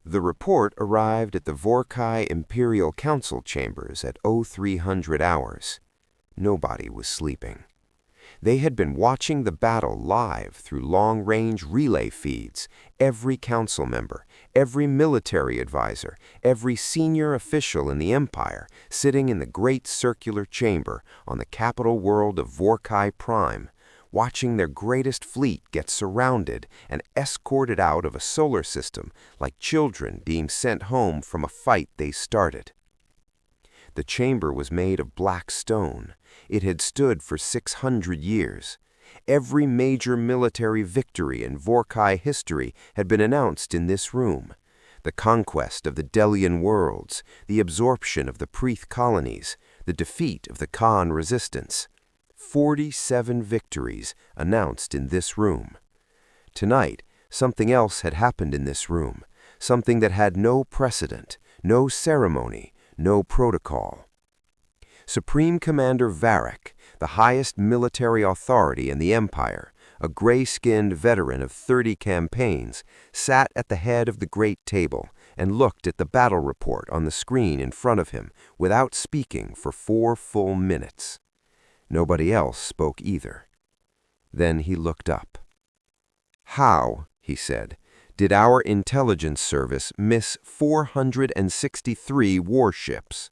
The report arrived at the Vorrkai Imperial Council chambers at 0300 hours. Nobody was sleeping. They had been watching the battle live through long-range relay feeds. Every council member, every military advisor, every senior official in the Empire sitting in the great circular chamber on the capital world of Vorrkai Prime, watching their greatest fleet get surrounded and escorted out of a solar system like children being sent home from a fight they started. The chamber was made of black stone. It had stood for 600 years. Every major military victory in Vorrkai history had been announced in this room. The conquest of the Delian worlds, the absorption of the Preeth colonies, the defeat of the Khan resistance. 47 victories announced in this room. Tonight, something else had happened in this room, something that had no precedent, no ceremony, no protocol. Supreme Commander Varric, the highest military authority in the Empire, a gray-skinned veteran of 30 campaigns, sat at the head of the great table and looked at the battle report on the screen in front of him without speaking for 4 full minutes. Nobody else spoke either. Then he looked up. "How," he said, "did our intelligence service miss 463 warships?"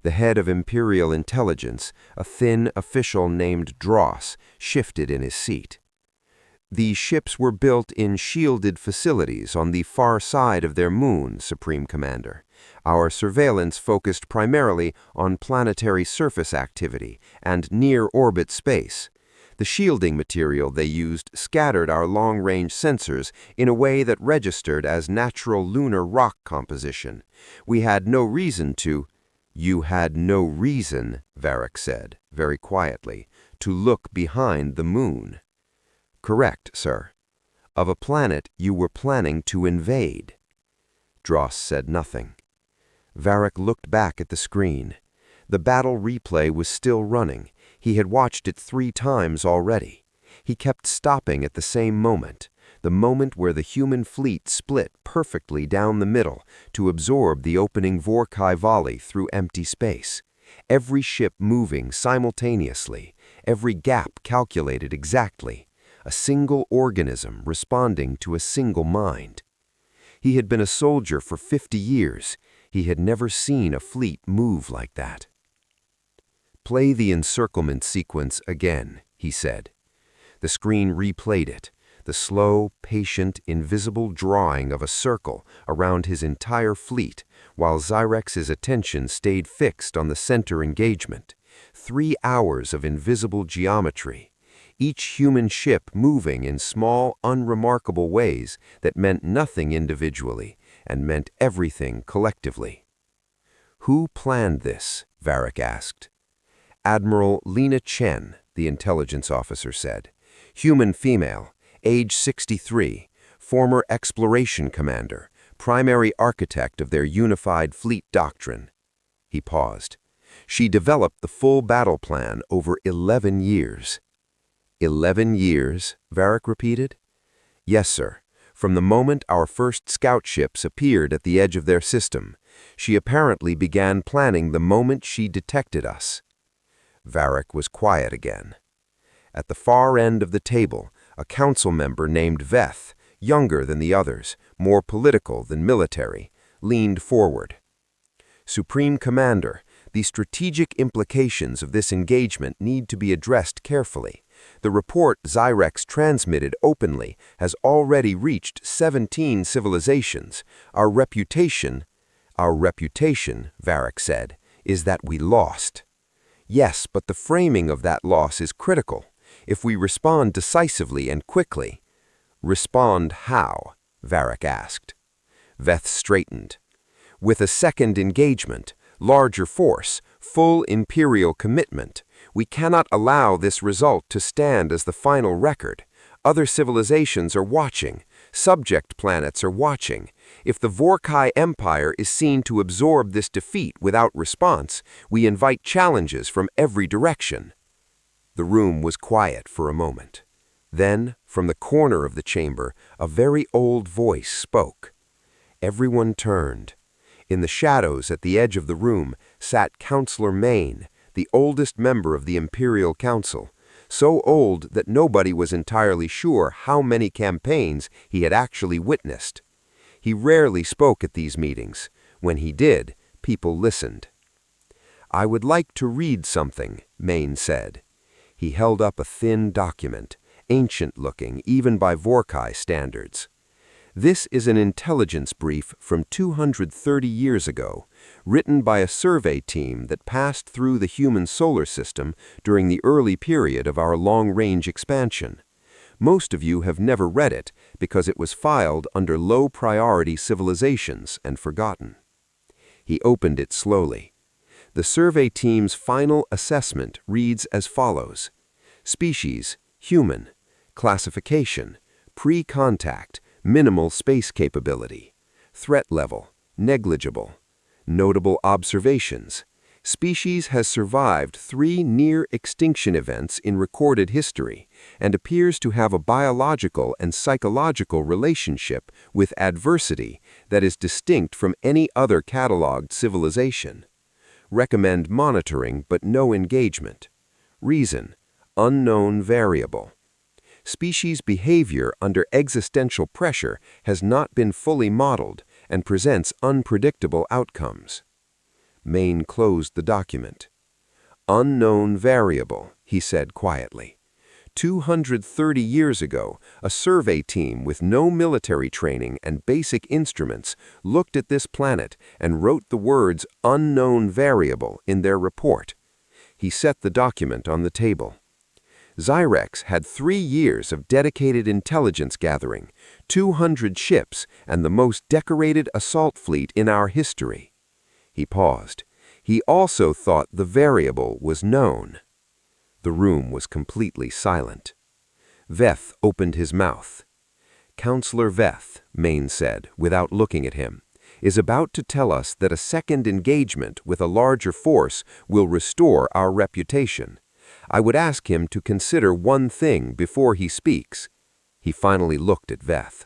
The head of Imperial Intelligence, a thin official named Dross, shifted in his seat. "These ships were built in shielded facilities on the far side of their moon, Supreme Commander. Our surveillance focused primarily on planetary surface activity and near-orbit space. The shielding material they used scattered our long-range sensors in a way that registered as natural lunar rock composition. We had no reason to—" "You had no reason," Varric said, very quietly, "to look behind the moon." "Correct, sir. Of a planet you were planning to invade." Dross said nothing. Varric looked back at the screen. The battle replay was still running. He had watched it 3 times already. He kept stopping at the same moment, the moment where the human fleet split perfectly down the middle to absorb the opening Vorrkai volley through empty space. Every ship moving simultaneously, every gap calculated exactly, a single organism responding to a single mind. He had been a soldier for 50 years. He had never seen a fleet move like that. "Play the encirclement sequence again," he said. The screen replayed it, the slow, patient, invisible drawing of a circle around his entire fleet, while Zyrex's attention stayed fixed on the center engagement. 3 hours of invisible geometry, each human ship moving in small, unremarkable ways that meant nothing individually and meant everything collectively. "Who planned this?" Varric asked. "Admiral Chen," the intelligence officer said. "Human female, age 63, former exploration commander, primary architect of their unified fleet doctrine." He paused. "She developed the full battle plan over 11 years. 11 years, Varric repeated. "Yes, sir. From the moment our first scout ships appeared at the edge of their system, she apparently began planning the moment she detected us." Varric was quiet again. At the far end of the table, a council member named Veth, younger than the others, more political than military, leaned forward. "Supreme Commander, the strategic implications of this engagement need to be addressed carefully. The report Zyrex transmitted openly has already reached 17 civilizations. Our reputation, Varric said, is that we lost." "Yes, but the framing of that loss is critical. If we respond decisively and quickly—" "Respond how?" Varric asked. Veth straightened. "With a second engagement, larger force, full Imperial commitment. We cannot allow this result to stand as the final record. Other civilizations are watching. Subject planets are watching. If the Vorrkai Empire is seen to absorb this defeat without response, we invite challenges from every direction." The room was quiet for a moment. Then, from the corner of the chamber, a very old voice spoke. Everyone turned. In the shadows at the edge of the room sat Counselor Maine, the oldest member of the Imperial Council, so old that nobody was entirely sure how many campaigns he had actually witnessed. He rarely spoke at these meetings. When he did, people listened. "I would like to read something," Maine said. He held up a thin document, ancient-looking even by Vorrkai standards. "This is an intelligence brief from 230 years ago, written by a survey team that passed through the human solar system during the early period of our long-range expansion. Most of you have never read it because it was filed under low-priority civilizations and forgotten." He opened it slowly. The survey team's final assessment reads as follows: Species, human. Classification, pre-contact, minimal space capability. Threat level, negligible. Notable observations. Species has survived 3 near-extinction events in recorded history and appears to have a biological and psychological relationship with adversity that is distinct from any other cataloged civilization. Recommend monitoring but no engagement. Reason, unknown variable. Species behavior under existential pressure has not been fully modeled and presents unpredictable outcomes. Maine closed the document. "Unknown variable," he said quietly. 230 years ago, a survey team with no military training and basic instruments looked at this planet and wrote the words "unknown variable" in their report. He set the document on the table. Zyrex had 3 years of dedicated intelligence gathering, 200 ships, and the most decorated assault fleet in our history. He paused. He also thought the variable was known. The room was completely silent. Veth opened his mouth. "Counselor Veth," Maine said, without looking at him, "is about to tell us that a second engagement with a larger force will restore our reputation. I would ask him to consider one thing before he speaks." He finally looked at Veth.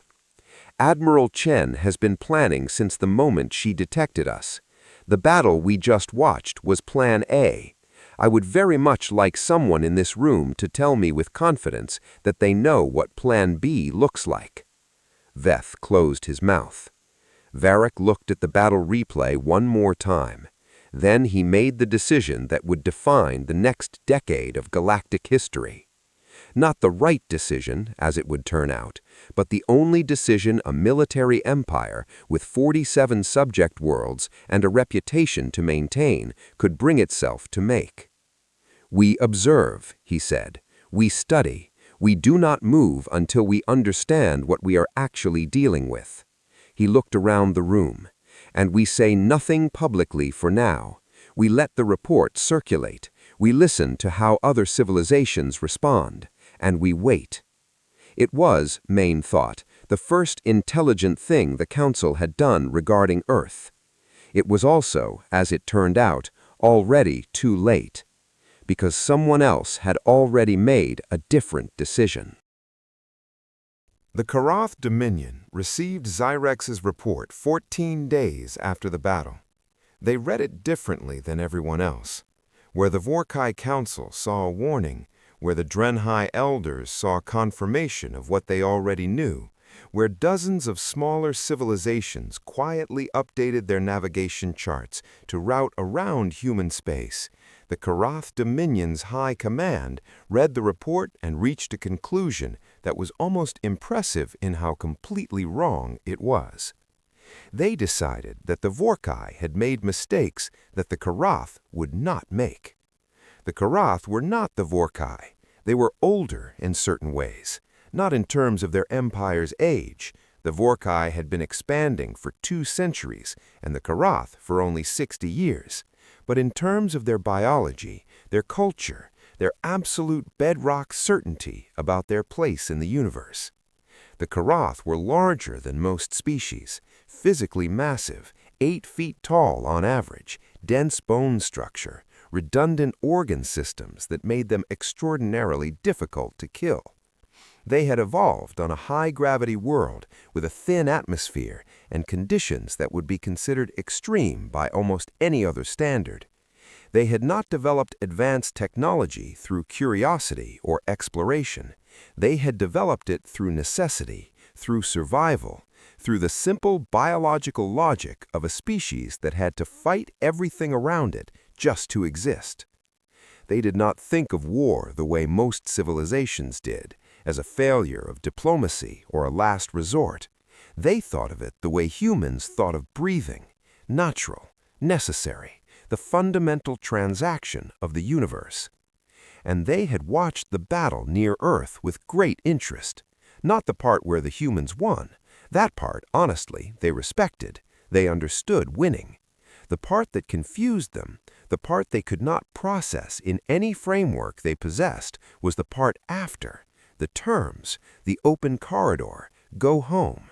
"Admiral Chen has been planning since the moment she detected us. The battle we just watched was Plan A. I would very much like someone in this room to tell me with confidence that they know what Plan B looks like." Veth closed his mouth. Varric looked at the battle replay one more time. Then he made the decision that would define the next decade of galactic history. Not the right decision, as it would turn out, but the only decision a military empire with 47 subject worlds and a reputation to maintain could bring itself to make. "We observe," he said. "We study. We do not move until we understand what we are actually dealing with." He looked around the room. "And we say nothing publicly for now. We let the report circulate. We listen to how other civilizations respond. And we wait." It was, Maine thought, the first intelligent thing the Council had done regarding Earth. It was also, as it turned out, already too late, because someone else had already made a different decision. The Karath Dominion received Zyrex's report 14 days after the battle. They read it differently than everyone else. Where the Vorrkai Council saw a warning, where the Drenhai elders saw confirmation of what they already knew, where dozens of smaller civilizations quietly updated their navigation charts to route around human space, the Karath Dominion's High Command read the report and reached a conclusion that was almost impressive in how completely wrong it was. They decided that the Vorrkai had made mistakes that the Karath would not make. The Karath were not the Vorrkai. They were older in certain ways, not in terms of their empire's age. The Vorrkai had been expanding for 2 centuries and the Karath for only 60 years. But in terms of their biology, their culture, their absolute bedrock certainty about their place in the universe. The Karath were larger than most species, physically massive, 8 feet tall on average, dense bone structure, redundant organ systems that made them extraordinarily difficult to kill. They had evolved on a high-gravity world with a thin atmosphere and conditions that would be considered extreme by almost any other standard. They had not developed advanced technology through curiosity or exploration. They had developed it through necessity, through survival, through the simple biological logic of a species that had to fight everything around it just to exist. They did not think of war the way most civilizations did, as a failure of diplomacy or a last resort. They thought of it the way humans thought of breathing, natural, necessary, the fundamental transaction of the universe. And they had watched the battle near Earth with great interest. Not the part where the humans won. That part, honestly, they respected. They understood winning. The part that confused them, the part they could not process in any framework they possessed, was the part after, the terms, the open corridor, go home.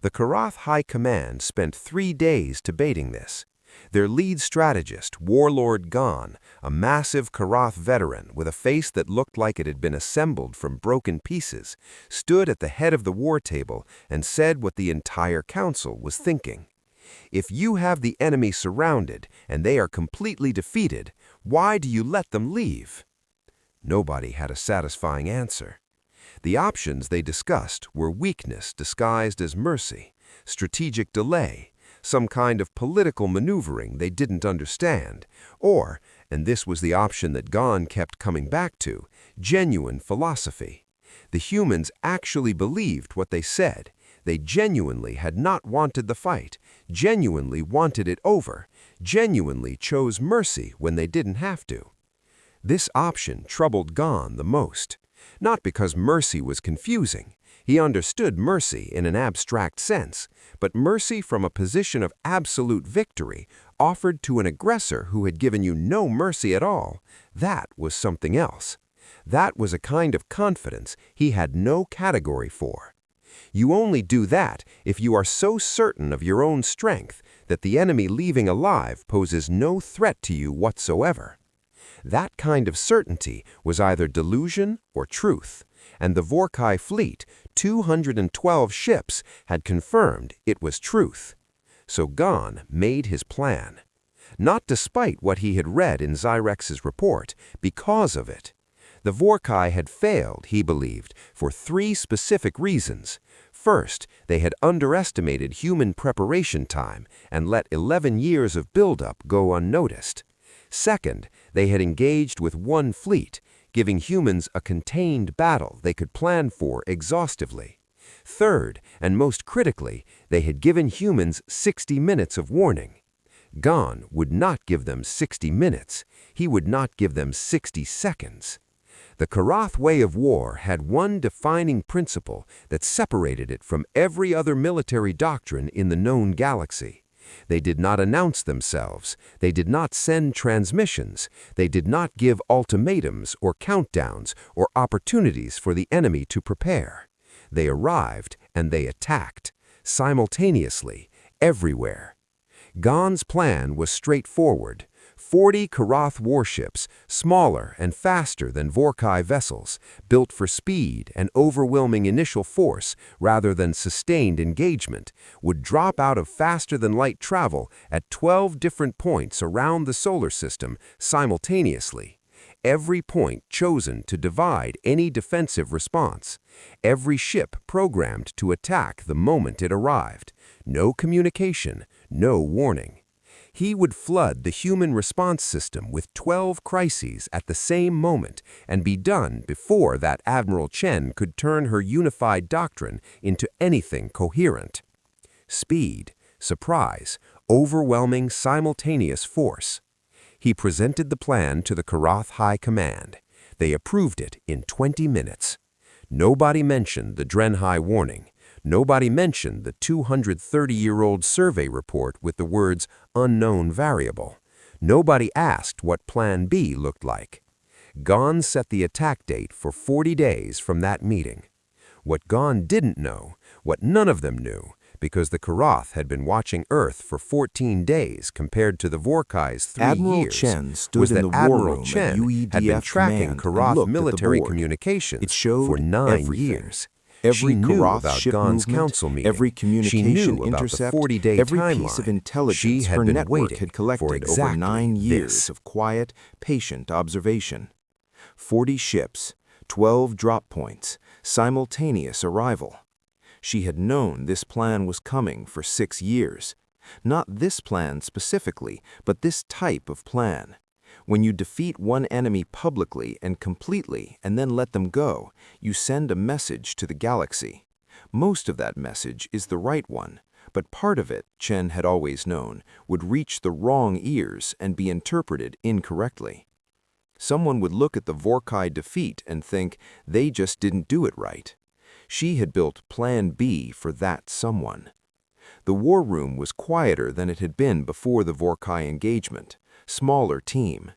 The Karath High Command spent 3 days debating this. Their lead strategist, Warlord Gon, a massive Karath veteran with a face that looked like it had been assembled from broken pieces, stood at the head of the war table and said what the entire council was thinking. If you have the enemy surrounded and they are completely defeated, why do you let them leave? Nobody had a satisfying answer. The options they discussed were weakness disguised as mercy, strategic delay, some kind of political maneuvering they didn't understand, or, and this was the option that Gon kept coming back to, genuine philosophy. The humans actually believed what they said. They genuinely had not wanted the fight, genuinely wanted it over, genuinely chose mercy when they didn't have to. This option troubled Gon the most, not because mercy was confusing. He understood mercy in an abstract sense, but mercy from a position of absolute victory offered to an aggressor who had given you no mercy at all, that was something else. That was a kind of confidence he had no category for. You only do that if you are so certain of your own strength that the enemy leaving alive poses no threat to you whatsoever. That kind of certainty was either delusion or truth, and the Vorrkai fleet, 212 ships, had confirmed it was truth. So Gon made his plan. Not despite what he had read in Xyrex's report, because of it. The Vorrkai had failed, he believed, for 3 specific reasons. First, they had underestimated human preparation time and let 11 years of buildup go unnoticed. Second, they had engaged with one fleet, giving humans a contained battle they could plan for exhaustively. Third, and most critically, they had given humans 60 minutes of warning. Gon would not give them 60 minutes. He would not give them 60 seconds. The Karath way of war had one defining principle that separated it from every other military doctrine in the known galaxy. They did not announce themselves. They did not send transmissions. They did not give ultimatums or countdowns or opportunities for the enemy to prepare. They arrived and they attacked, simultaneously, everywhere. Gon's plan was straightforward. 40 Karath warships, smaller and faster than Vorrkai vessels, built for speed and overwhelming initial force rather than sustained engagement, would drop out of faster-than-light travel at 12 different points around the solar system simultaneously. Every point chosen to divide any defensive response. Every ship programmed to attack the moment it arrived. No communication, no warning. He would flood the human response system with 12 crises at the same moment and be done before that Admiral Chen could turn her unified doctrine into anything coherent. Speed, surprise, overwhelming simultaneous force. He presented the plan to the Karath High Command. They approved it in 20 minutes. Nobody mentioned the Drenhai warning. Nobody mentioned the 230-year-old survey report with the words unknown variable. Nobody asked what Plan B looked like. Gon set the attack date for 40 days from that meeting. What Gon didn't know, what none of them knew, because the Karath had been watching Earth for 14 days compared to the Vorkai's 3 Admiral years, Chen stood was in that the war Admiral room at Chen had been UEDF tracking command and Karath looked at the military board. communications It showed for 9 everything. years. Every She knew Karath about ship Gon's movement, council meeting. every She communication knew about the intercept, 40-day every timeline. piece of She intelligence had her been network waiting had for collected over exactly 9 years this. of quiet, patient observation. 40 ships, 12 drop points, simultaneous arrival. She had known this plan was coming for 6 years. Not this plan specifically, but this type of plan. When you defeat one enemy publicly and completely and then let them go, you send a message to the galaxy. Most of that message is the right one, but part of it, Chen had always known, would reach the wrong ears and be interpreted incorrectly. Someone would look at the Vorrkai defeat and think they just didn't do it right. She had built Plan B for that someone. The war room was quieter than it had been before the Vorrkai engagement, smaller team.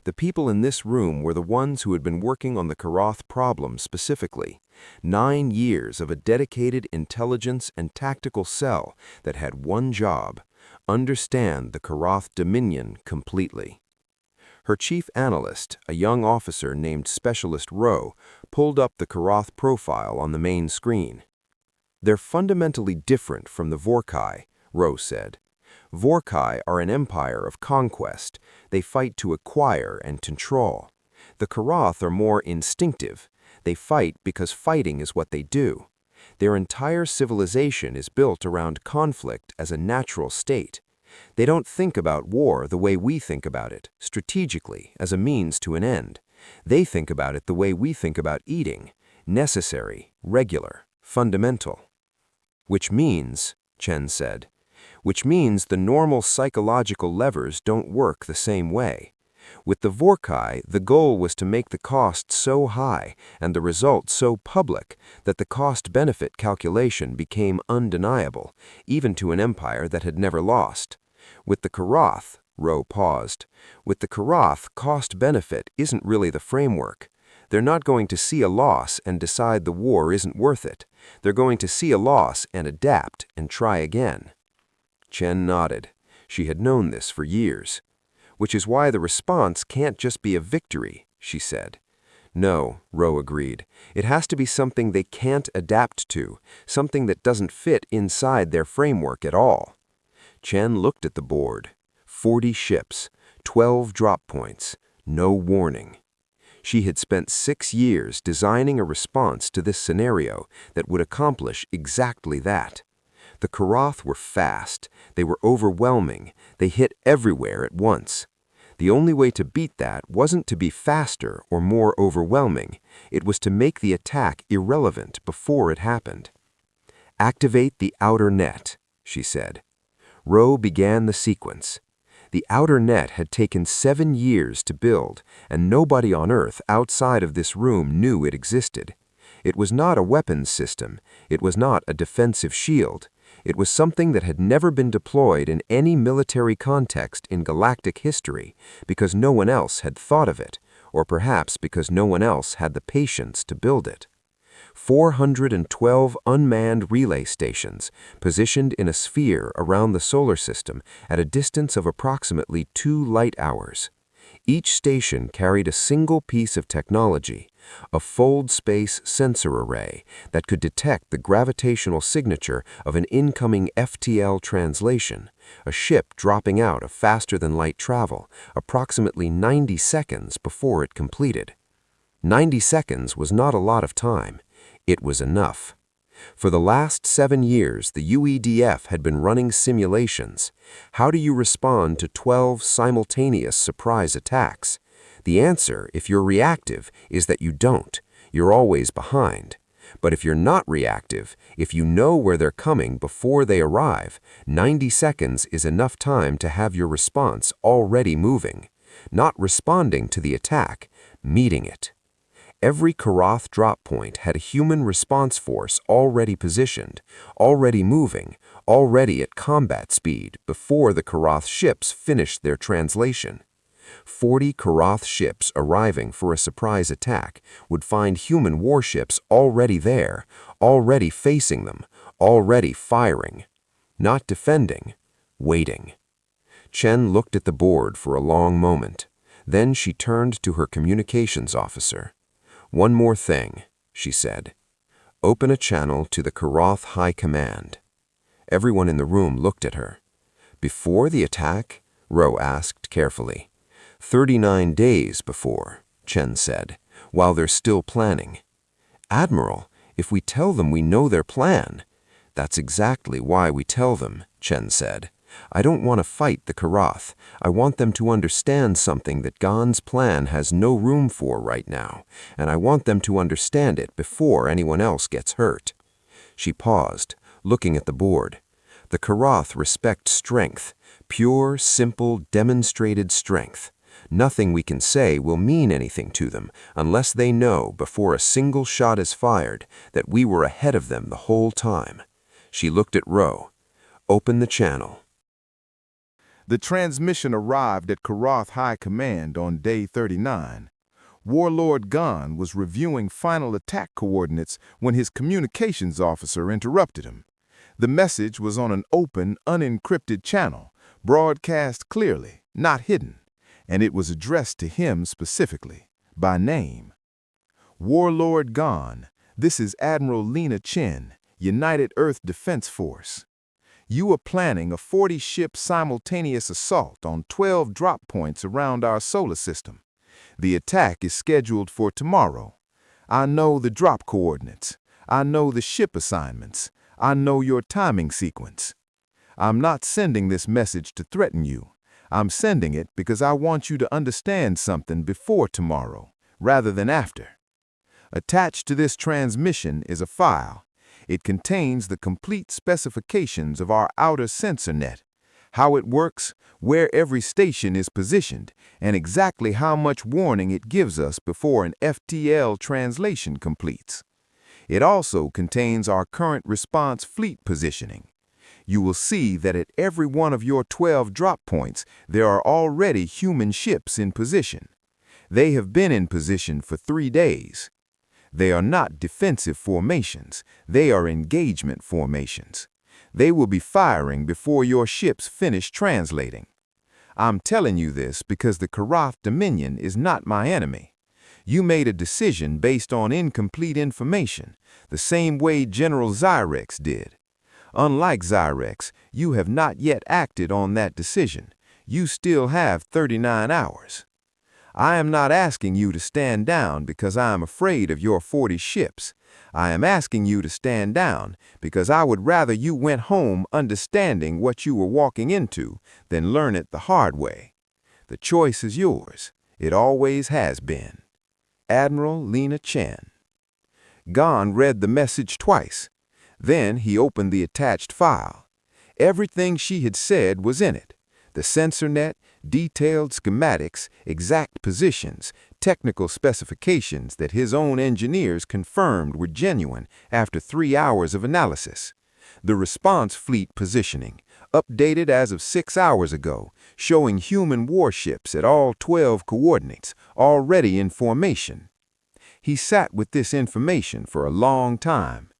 The people in this room were the ones who had been working on the Karath problem specifically. 9 years of a dedicated intelligence and tactical cell that had one job: understand the Karath Dominion completely. Her chief analyst, a young officer named Specialist Rowe, pulled up the Karath profile on the main screen. "They're fundamentally different from the Vorrkai," Rowe said. "Vorrkai are an empire of conquest. They fight to acquire and control. The Karath are more instinctive. They fight because fighting is what they do. Their entire civilization is built around conflict as a natural state. They don't think about war the way we think about it, strategically, as a means to an end. They think about it the way we think about eating, necessary, regular, fundamental." "Which means," Chen said, "which means the normal psychological levers don't work the same way. With the Vorrkai, the goal was to make the cost so high and the result so public that the cost-benefit calculation became undeniable, even to an empire that had never lost. With the Karath," Rowe paused, "with the Karath, cost-benefit isn't really the framework. They're not going to see a loss and decide the war isn't worth it. They're going to see a loss and adapt and try again." Chen nodded. She had known this for years. "Which is why the response can't just be a victory," she said. "No," Rowe agreed. "It has to be something they can't adapt to, something that doesn't fit inside their framework at all." Chen looked at the board. 40 ships, 12 drop points, no warning. She had spent 6 years designing a response to this scenario that would accomplish exactly that. The Karath were fast, they were overwhelming, they hit everywhere at once. The only way to beat that wasn't to be faster or more overwhelming, it was to make the attack irrelevant before it happened. "Activate the outer net," she said. Rowe began the sequence. The outer net had taken 7 years to build, and nobody on Earth outside of this room knew it existed. It was not a weapons system. It was not a defensive shield. It was something that had never been deployed in any military context in galactic history because no one else had thought of it, or perhaps because no one else had the patience to build it. 412 unmanned relay stations, positioned in a sphere around the solar system at a distance of approximately 2 light hours. Each station carried a single piece of technology, a fold-space sensor array that could detect the gravitational signature of an incoming FTL translation, a ship dropping out of faster-than-light travel, approximately 90 seconds before it completed. 90 seconds was not a lot of time. It was enough. For the last 7 years, the UEDF had been running simulations. How do you respond to 12 simultaneous surprise attacks? The answer, if you're reactive, is that you don't. You're always behind. But if you're not reactive, if you know where they're coming before they arrive, 90 seconds is enough time to have your response already moving. Not responding to the attack, meeting it. Every Karath drop point had a human response force already positioned, already moving, already at combat speed before the Karath ships finished their translation. 40 Karath ships arriving for a surprise attack would find human warships already there, already facing them, already firing, Not defending, waiting. Chen looked at the board for a long moment. Then she turned to her communications officer. "One more thing," she said. "Open a channel to the Karath High Command." Everyone in the room looked at her. "Before the attack?" Ro asked carefully. 39 days before," Chen said, "while they're still planning." "Admiral, if we tell them we know their plan—" "That's exactly why we tell them," Chen said. "I don't want to fight the Karath. I want them to understand something that Gan's plan has no room for right now, and I want them to understand it before anyone else gets hurt." She paused, looking at the board. "The Karath respect strength, pure, simple, demonstrated strength. Nothing we can say will mean anything to them unless they know before a single shot is fired that we were ahead of them the whole time." She looked at Ro. "Open the channel." The transmission arrived at Karath High Command on day 39. Warlord Gan was reviewing final attack coordinates when his communications officer interrupted him. The message was on an open, unencrypted channel, broadcast clearly, not hidden, and it was addressed to him specifically, by name. "Warlord Gan, this is Admiral Chen, United Earth Defense Force. You are planning a 40-ship simultaneous assault on 12 drop points around our solar system. The attack is scheduled for tomorrow. I know the drop coordinates. I know the ship assignments. I know your timing sequence. I'm not sending this message to threaten you. I'm sending it because I want you to understand something before tomorrow, rather than after. Attached to this transmission is a file. It contains the complete specifications of our outer sensor net, how it works, where every station is positioned, and exactly how much warning it gives us before an FTL translation completes. It also contains our current response fleet positioning. You will see that at every one of your 12 drop points, there are already human ships in position. They have been in position for 3 days. They are not defensive formations, they are engagement formations. They will be firing before your ships finish translating. I'm telling you this because the Karath Dominion is not my enemy. You made a decision based on incomplete information, the same way General Zyrex did. Unlike Zyrex, you have not yet acted on that decision. You still have 39 hours. I am not asking you to stand down because I am afraid of your 40 ships. I am asking you to stand down because I would rather you went home understanding what you were walking into than learn it the hard way. The choice is yours. It always has been. Admiral Chen. Gan read the message twice. Then he opened the attached file. Everything she had said was in it. The sensor net, detailed schematics, exact positions, technical specifications that his own engineers confirmed were genuine after 3 hours of analysis. The response fleet positioning, updated as of 6 hours ago, showing human warships at all 12 coordinates, already in formation. He sat with this information for a long time.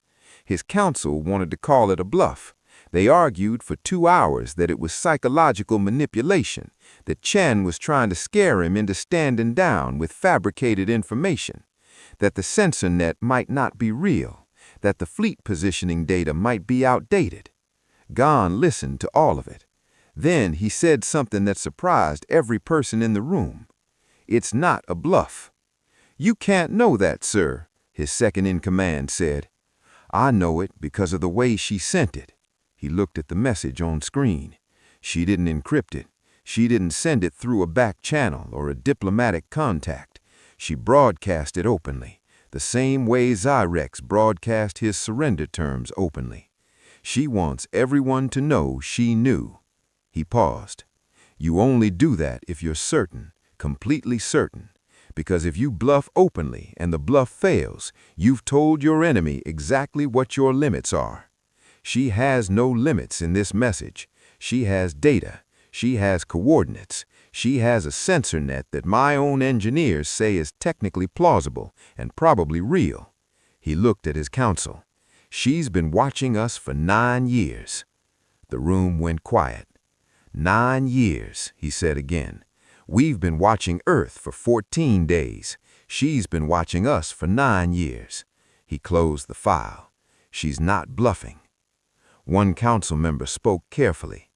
His counsel wanted to call it a bluff. They argued for 2 hours that it was psychological manipulation, that Chen was trying to scare him into standing down with fabricated information, that the sensor net might not be real, that the fleet positioning data might be outdated. Gan listened to all of it. Then he said something that surprised every person in the room. "It's not a bluff." "You can't know that, sir," his second-in-command said. "I know it because of the way she sent it." He looked at the message on screen. She didn't encrypt it. She didn't send it through a back channel or a diplomatic contact. She broadcast it openly, the same way Zyrex broadcast his surrender terms openly. She wants everyone to know she knew. He paused. "You only do that if you're certain, completely certain. Because if you bluff openly and the bluff fails, you've told your enemy exactly what your limits are. She has no limits in this message. She has data. She has coordinates. She has a sensor net that my own engineers say is technically plausible and probably real." He looked at his counsel. "She's been watching us for 9 years. The room went quiet. 9 years, he said again. We've been watching Earth for 14 days. She's been watching us for 9 years. He closed the file. She's not bluffing. One council member spoke carefully.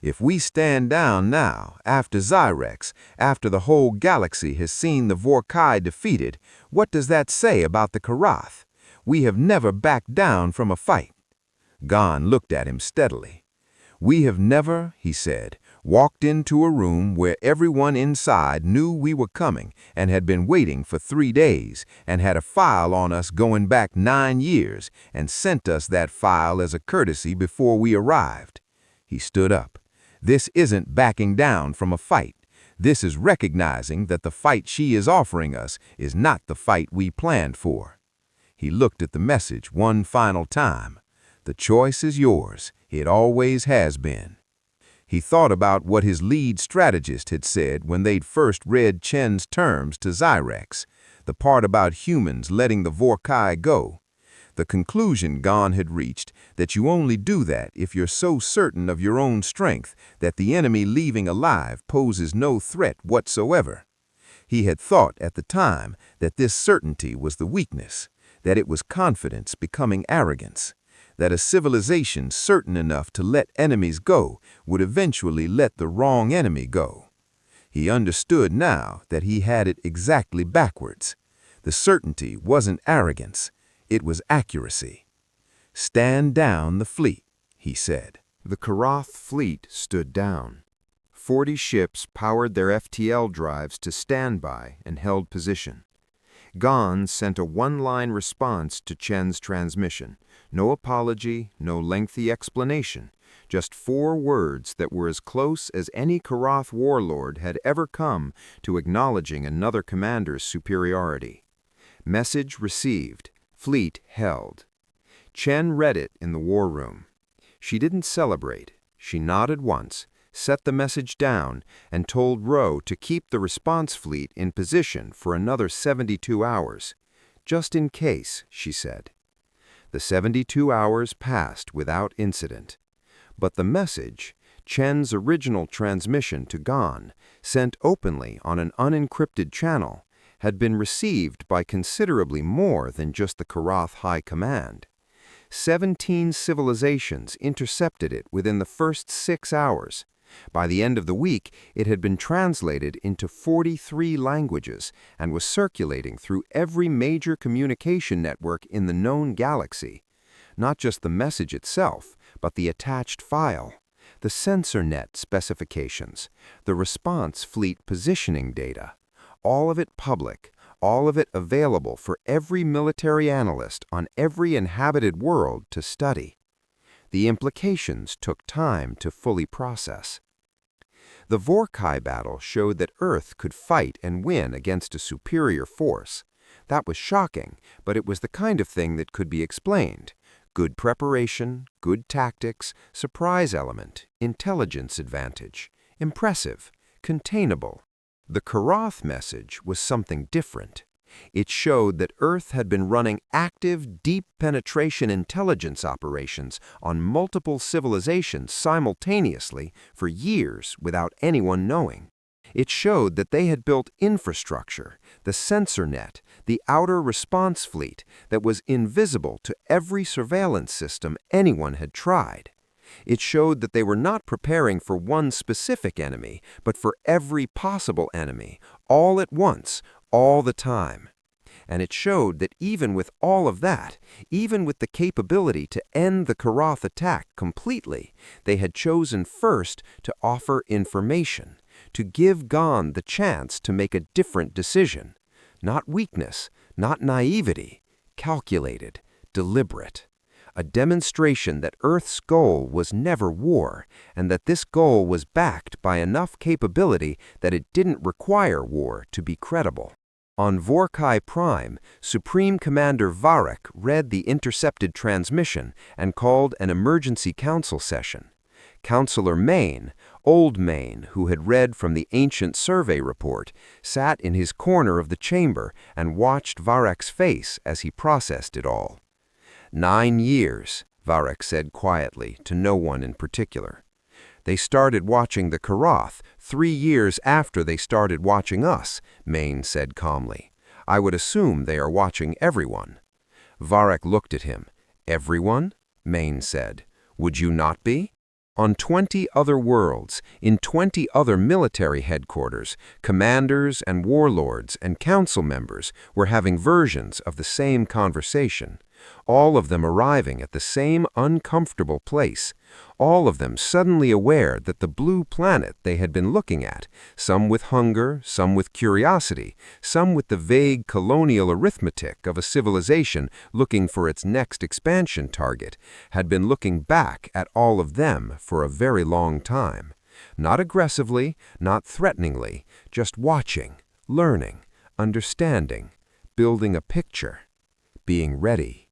If we stand down now, after Zyrex, after the whole galaxy has seen the Vorrkai defeated, what does that say about the Karath? We have never backed down from a fight. Gon looked at him steadily. We have never, he said, walked into a room where everyone inside knew we were coming and had been waiting for 3 days and had a file on us going back 9 years and sent us that file as a courtesy before we arrived. He stood up. This isn't backing down from a fight. This is recognizing that the fight she is offering us is not the fight we planned for. He looked at the message one final time. The choice is yours. It always has been. He thought about what his lead strategist had said when they'd first read Chen's terms to Zyrex, the part about humans letting the Vorrkai go. The conclusion Gon had reached, that you only do that if you're so certain of your own strength that the enemy leaving alive poses no threat whatsoever. He had thought at the time that this certainty was the weakness, that it was confidence becoming arrogance, that a civilization certain enough to let enemies go would eventually let the wrong enemy go. He understood now that he had it exactly backwards. The certainty wasn't arrogance, it was accuracy. Stand down the fleet, he said. The Karath fleet stood down. 40 ships powered their FTL drives to standby and held position. Gon sent a one-line response to Chen's transmission. No apology, no lengthy explanation, just 4 words that were as close as any Karath warlord had ever come to acknowledging another commander's superiority. Message received. Fleet held. Chen read it in the war room. She didn't celebrate. She nodded once, set the message down, and told Ro to keep the response fleet in position for another 72 hours. Just in case, she said. The 72 hours passed without incident. But the message, Chen's original transmission to Gon, sent openly on an unencrypted channel, had been received by considerably more than just the Karath High Command. 17 civilizations intercepted it within the first 6 hours. By the end of the week, it had been translated into 43 languages and was circulating through every major communication network in the known galaxy. Not just the message itself, but the attached file, the sensor net specifications, the response fleet positioning data. All of it public, all of it available for every military analyst on every inhabited world to study. The implications took time to fully process. The Vorrkai battle showed that Earth could fight and win against a superior force. That was shocking, but it was the kind of thing that could be explained. Good preparation, good tactics, surprise element, intelligence advantage, impressive, containable. The Karath message was something different. It showed that Earth had been running active, deep penetration intelligence operations on multiple civilizations simultaneously for years without anyone knowing. It showed that they had built infrastructure, the sensor net, the outer response fleet that was invisible to every surveillance system anyone had tried. It showed that they were not preparing for one specific enemy, but for every possible enemy, all at once, all the time. And it showed that even with all of that, even with the capability to end the Karath attack completely, they had chosen first to offer information, to give Gon the chance to make a different decision. Not weakness, not naivety, calculated, deliberate. A demonstration that Earth's goal was never war, and that this goal was backed by enough capability that it didn't require war to be credible. On Vorrkai Prime, Supreme Commander Varric read the intercepted transmission and called an emergency council session. Counselor Maine, Old Maine, who had read from the ancient survey report, sat in his corner of the chamber and watched Varric's face as he processed it all. 9 years, Vorrkai said quietly, to no one in particular. "They started watching the Karath 3 years after they started watching us," Maine said calmly. "I would assume they are watching everyone." Vorrkai looked at him. "Everyone?" Maine said. "Would you not be?" On 20 other worlds, in 20 other military headquarters, commanders and warlords and council members were having versions of the same conversation, all of them arriving at the same uncomfortable place, all of them suddenly aware that the blue planet they had been looking at, some with hunger, some with curiosity, some with the vague colonial arithmetic of a civilization looking for its next expansion target, had been looking back at all of them for a very long time. Not aggressively, not threateningly, just watching, learning, understanding, building a picture, being ready.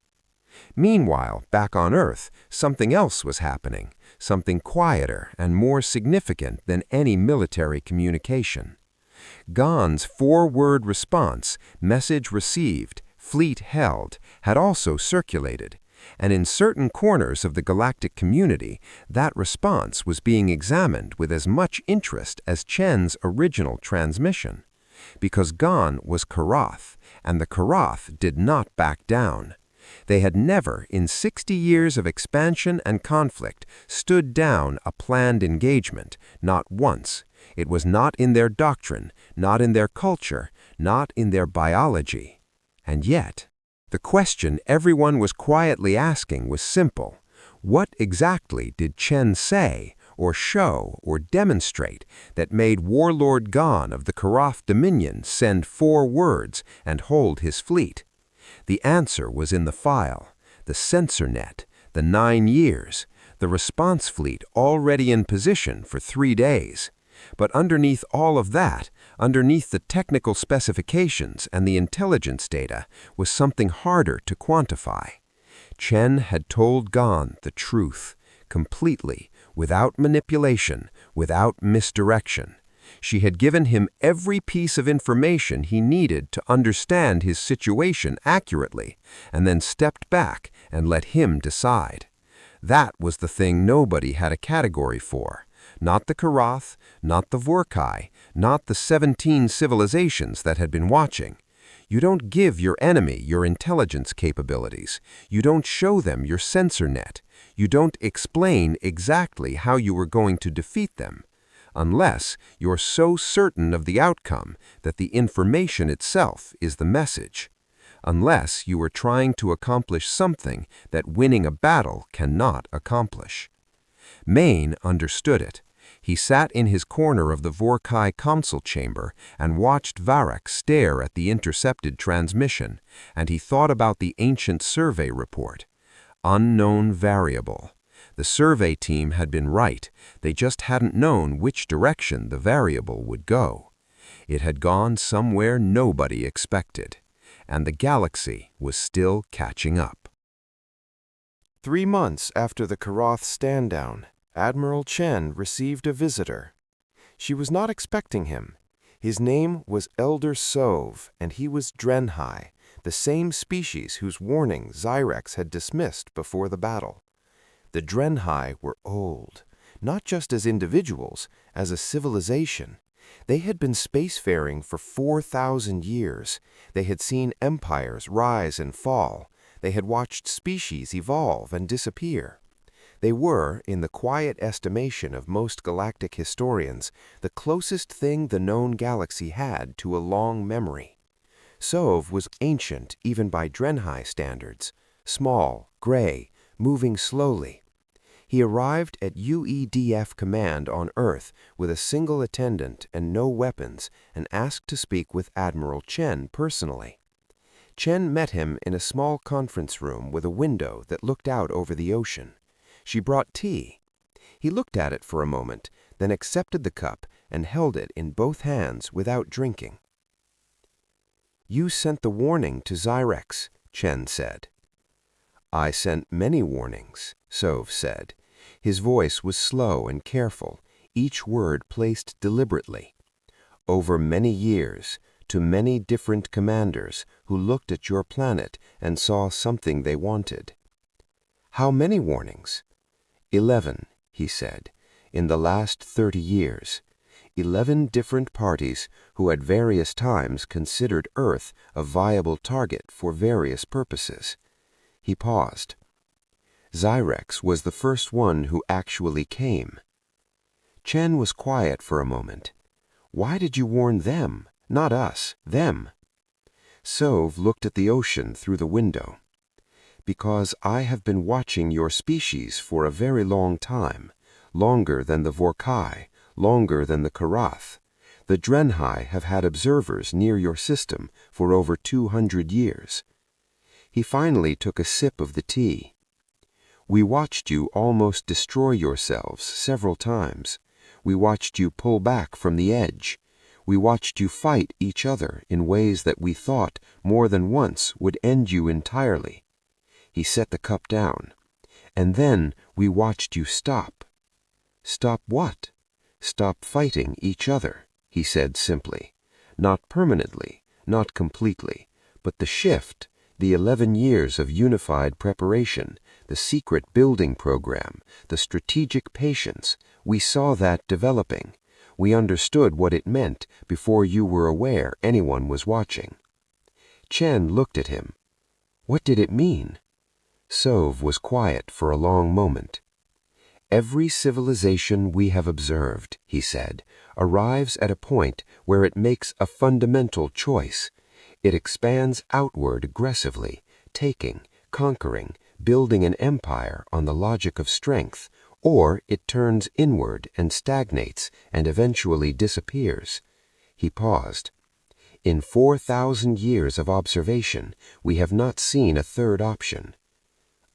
Meanwhile, back on Earth, something else was happening, something quieter and more significant than any military communication. Gon's 4-word response, "message received, fleet held," had also circulated, and in certain corners of the galactic community, that response was being examined with as much interest as Chen's original transmission. Because Gon was Karath, and the Karath did not back down. They had never, in 60 years of expansion and conflict, stood down a planned engagement, not once. It was not in their doctrine, not in their culture, not in their biology. And yet, the question everyone was quietly asking was simple. What exactly did Chen say, or show, or demonstrate that made Warlord Gon of the Karath Dominion send 4 words and hold his fleet? The answer was in the file, the sensor net, the 9 years, the response fleet already in position for 3 days. But underneath all of that, underneath the technical specifications and the intelligence data, was something harder to quantify. Chen had told Gon the truth, completely, without manipulation, without misdirection. She had given him every piece of information he needed to understand his situation accurately, and then stepped back and let him decide. That was the thing nobody had a category for. Not the Karath, not the Vorrkai, not the 17 civilizations that had been watching. You don't give your enemy your intelligence capabilities. You don't show them your sensor net. You don't explain exactly how you were going to defeat them. Unless you're so certain of the outcome that the information itself is the message. Unless you are trying to accomplish something that winning a battle cannot accomplish. Maine understood it. He sat in his corner of the Vorrkai council chamber and watched Vorrkai stare at the intercepted transmission, and he thought about the ancient survey report. Unknown variable. The survey team had been right, they just hadn't known which direction the variable would go. It had gone somewhere nobody expected, and the galaxy was still catching up. 3 months after the Karath stand-down, Admiral Chen received a visitor. She was not expecting him. His name was Elder Sov, and he was Drenhai, the same species whose warning Zyrex had dismissed before the battle. The Drenhai were old, not just as individuals, as a civilization. They had been spacefaring for 4,000 years. They had seen empires rise and fall. They had watched species evolve and disappear. They were, in the quiet estimation of most galactic historians, the closest thing the known galaxy had to a long memory. Sov was ancient even by Drenhai standards, small, gray, moving slowly. He arrived at UEDF command on Earth with a single attendant and no weapons and asked to speak with Admiral Chen personally. Chen met him in a small conference room with a window that looked out over the ocean. She brought tea. He looked at it for a moment, then accepted the cup and held it in both hands without drinking. "You sent the warning to Zyrex," Chen said. "I sent many warnings," Sov said. His voice was slow and careful, each word placed deliberately. "Over many years, to many different commanders who looked at your planet and saw something they wanted." How many warnings? 11, he said, in the last 30 years. 11 different parties who at various times considered Earth a viable target for various purposes. He paused. Zyrex was the first one who actually came. Chen was quiet for a moment. Why did you warn them? Not us, them. Sov looked at the ocean through the window. Because I have been watching your species for a very long time, longer than the Vorrkai, longer than the Karath. The Drenhai have had observers near your system for over 200 years. He finally took a sip of the tea. We watched you almost destroy yourselves several times. We watched you pull back from the edge. We watched you fight each other in ways that we thought more than once would end you entirely. He set the cup down. And then we watched you stop. Stop what? Stop fighting each other, he said simply. Not permanently, not completely, but the shift, the 11 years of unified preparation, the secret building program, the strategic patience, we saw that developing. We understood what it meant before you were aware anyone was watching. Chen looked at him. What did it mean? Sov was quiet for a long moment. Every civilization we have observed, he said, arrives at a point where it makes a fundamental choice. It expands outward aggressively, taking, conquering, building an empire on the logic of strength, or it turns inward and stagnates and eventually disappears. He paused. In 4,000 years of observation, we have not seen a third option.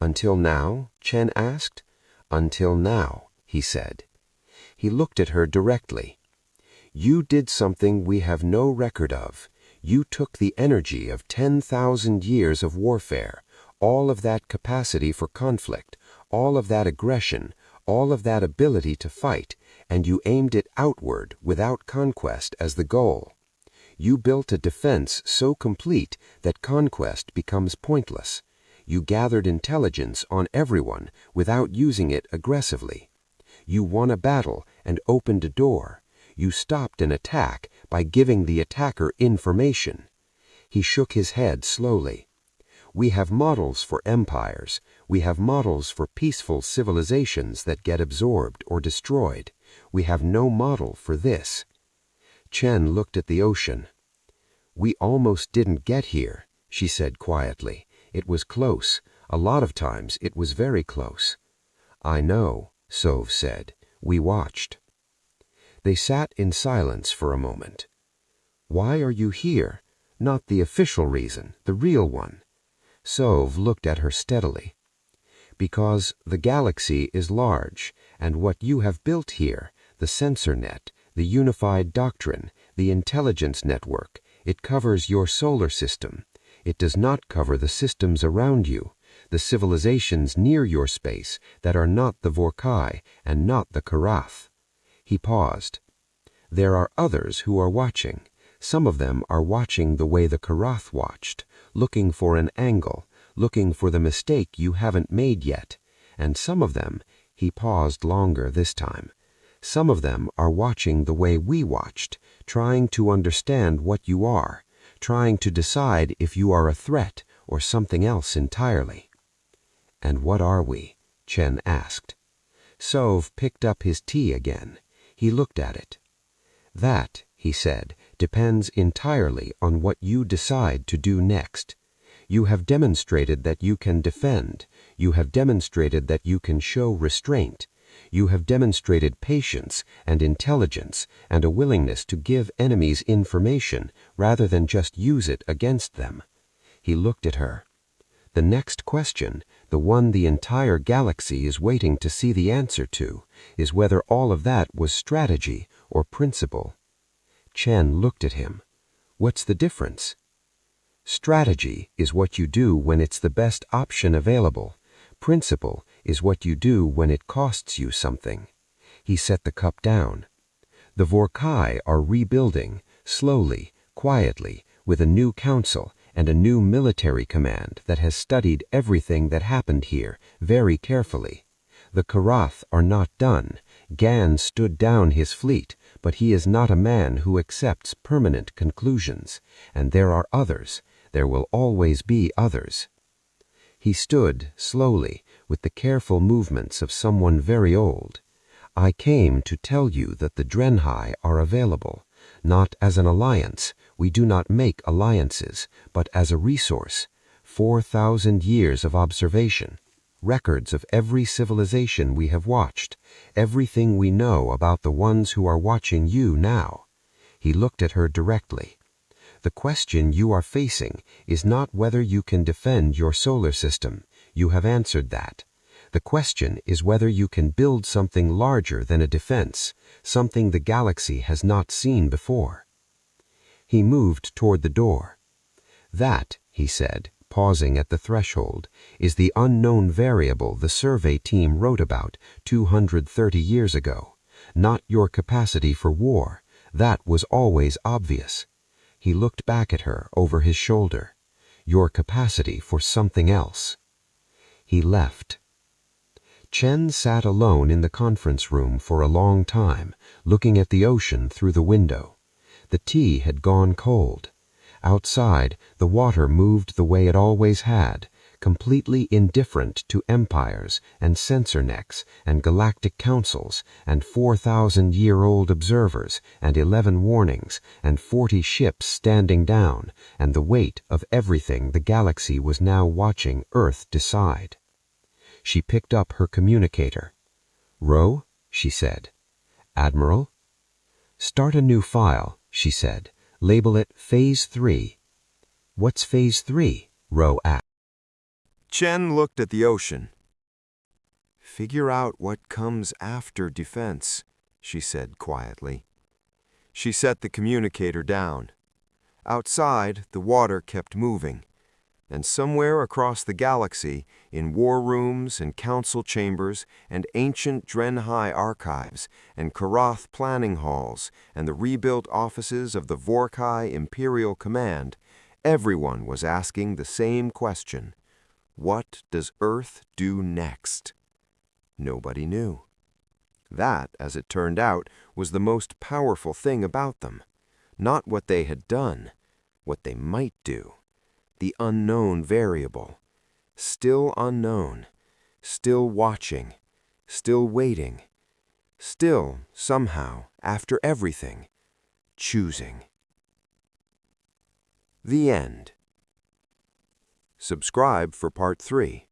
Until now? Chen asked. Until now, he said. He looked at her directly. You did something we have no record of. You took the energy of 10,000 years of warfare, all of that capacity for conflict, all of that aggression, all of that ability to fight, and you aimed it outward without conquest as the goal. You built a defense so complete that conquest becomes pointless. You gathered intelligence on everyone without using it aggressively. You won a battle and opened a door. You stopped an attack by giving the attacker information. He shook his head slowly. We have models for empires. We have models for peaceful civilizations that get absorbed or destroyed. We have no model for this. Chen looked at the ocean. We almost didn't get here, she said quietly. It was close. A lot of times it was very close. I know, Sov said. We watched. They sat in silence for a moment. Why are you here? Not the official reason, the real one. Sov looked at her steadily. Because the galaxy is large, and what you have built here, the sensor net, the unified doctrine, the intelligence network, it covers your solar system. It does not cover the systems around you, the civilizations near your space that are not the Vorrkai and not the Karath. He paused. There are others who are watching. Some of them are watching the way the Karath watched, looking for an angle, looking for the mistake you haven't made yet. And some of them, he paused longer this time, some of them are watching the way we watched, trying to understand what you are, trying to decide if you are a threat or something else entirely. And what are we? Chen asked. Sov picked up his tea again. He looked at it. That, he said, depends entirely on what you decide to do next. You have demonstrated that you can defend. You have demonstrated that you can show restraint. You have demonstrated patience and intelligence and a willingness to give enemies information rather than just use it against them. He looked at her. The next question, the one the entire galaxy is waiting to see the answer to, is whether all of that was strategy or principle. Chen looked at him. What's the difference? Strategy is what you do when it's the best option available. Principle is what you do when it costs you something. He set the cup down. The Vorrkai are rebuilding, slowly, quietly, with a new council and a new military command that has studied everything that happened here very carefully. The Karath are not done. Gan stood down his fleet, but he is not a man who accepts permanent conclusions, and there are others. There will always be others. He stood slowly, with the careful movements of someone very old. I came to tell you that the Drenhai are available, not as an alliance. We do not make alliances, but as a resource. 4,000 years of observation, records of every civilization we have watched, everything we know about the ones who are watching you now. He looked at her directly. The question you are facing is not whether you can defend your solar system. You have answered that. The question is whether you can build something larger than a defense, something the galaxy has not seen before. He moved toward the door. That, he said, pausing at the threshold, is the unknown variable the survey team wrote about 230 years ago. Not your capacity for war. That was always obvious. He looked back at her over his shoulder. Your capacity for something else. He left. Chen sat alone in the conference room for a long time, looking at the ocean through the window. The tea had gone cold. Outside, the water moved the way it always had, completely indifferent to empires and censor necks and galactic councils and 4,000-year-old observers and 11 warnings and 40 ships standing down and the weight of everything the galaxy was now watching Earth decide. She picked up her communicator. "Ro," she said. "Admiral?" "Start a new file," she said. "Label it Phase 3. "What's Phase 3? Ro asked. Chen looked at the ocean. "Figure out what comes after defense," she said quietly. She set the communicator down. Outside, the water kept moving, and somewhere across the galaxy, in war rooms and council chambers and ancient Drenhai archives and Karath planning halls and the rebuilt offices of the Vorrkai Imperial Command, everyone was asking the same question. What does Earth do next? Nobody knew. That, as it turned out, was the most powerful thing about them. Not what they had done, what they might do. The unknown variable. Still unknown. Still watching. Still waiting. Still, somehow, after everything, choosing. The end. Subscribe for Part 3.